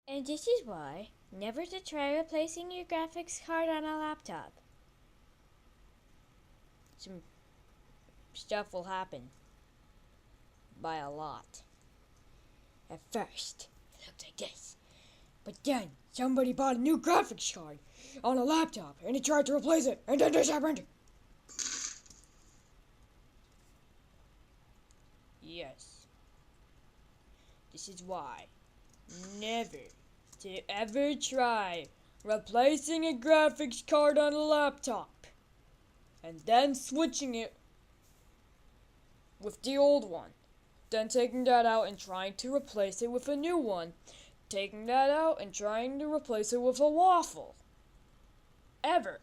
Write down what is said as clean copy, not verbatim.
And this is why never to try replacing your graphics card on a laptop. Some stuff will happen by a lot. At first, it looks like this. But then, somebody bought a new graphics card on a laptop and he tried to replace it, and then this happened. Yes. This is why never to ever try replacing a graphics card on a laptop and then switching it with the old one. Then taking that out and trying to replace it with a new one. Taking that out and trying to replace it with a waffle. Ever.